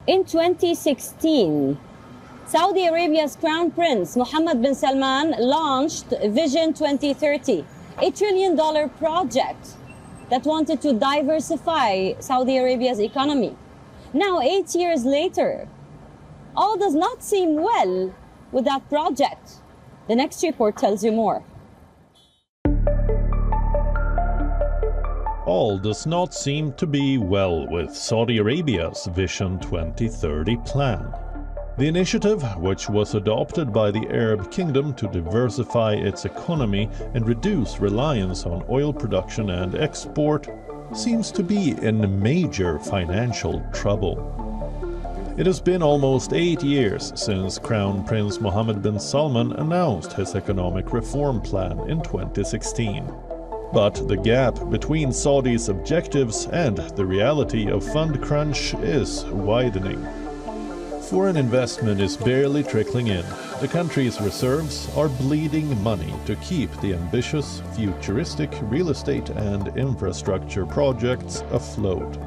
In 2016, Saudi Arabia's Crown Prince Mohammed bin Salman launched Vision 2030, a $1 trillion project that wanted to diversify Saudi Arabia's economy. Now, 8 years later, all does not seem well with that project. The next report tells you more. All does not seem to be well with Saudi Arabia's Vision 2030 plan. The initiative, which was adopted by the Arab Kingdom to diversify its economy and reduce reliance on oil production and export, seems to be in major financial trouble. It has been almost 8 years since Crown Prince Mohammed bin Salman announced his economic reform plan in 2016. But the gap between Saudi's objectives and the reality of fund crunch is widening. Foreign investment is barely trickling in. The country's reserves are bleeding money to keep the ambitious, futuristic real estate and infrastructure projects afloat.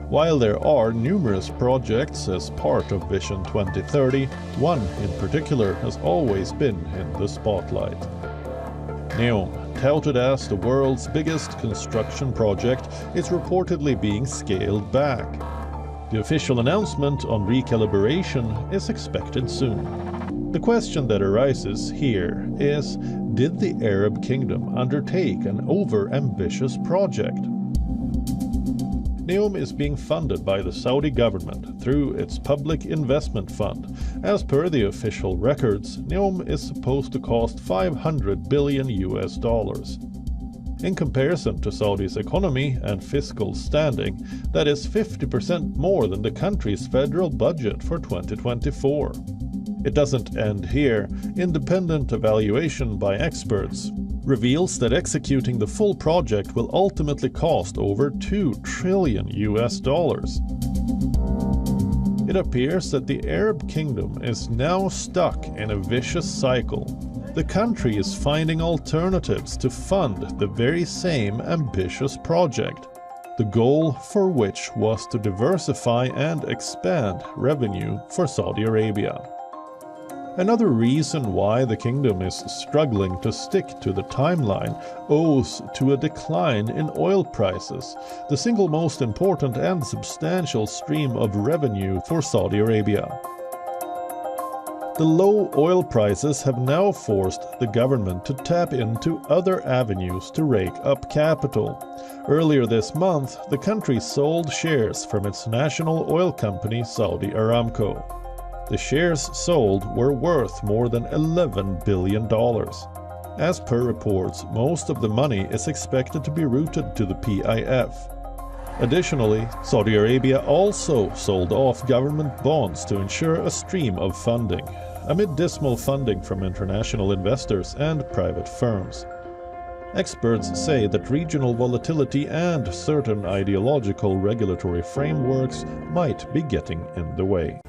While there are numerous projects as part of Vision 2030, one in particular has always been in the spotlight. NEOM, touted as the world's biggest construction project, is reportedly being scaled back. The official announcement on recalibration is expected soon. The question that arises here is, did the Arab Kingdom undertake an over-ambitious project? NEOM is being funded by the Saudi government through its Public Investment Fund. As per the official records, NEOM is supposed to cost $500 billion. In comparison to Saudi's economy and fiscal standing, that is 50% more than the country's federal budget for 2024. It doesn't end here. Independent evaluation by experts reveals that executing the full project will ultimately cost over $2 trillion. It appears that the Arab Kingdom is now stuck in a vicious cycle. The country is finding alternatives to fund the very same ambitious project, the goal for which was to diversify and expand revenue for Saudi Arabia. Another reason why the kingdom is struggling to stick to the timeline owes to a decline in oil prices, the single most important and substantial stream of revenue for Saudi Arabia. The low oil prices have now forced the government to tap into other avenues to rake up capital. Earlier this month, the country sold shares from its national oil company Saudi Aramco. The shares sold were worth more than $11 billion. As per reports, most of the money is expected to be routed to the PIF. Additionally, Saudi Arabia also sold off government bonds to ensure a stream of funding, amid dismal funding from international investors and private firms. Experts say that regional volatility and certain ideological regulatory frameworks might be getting in the way.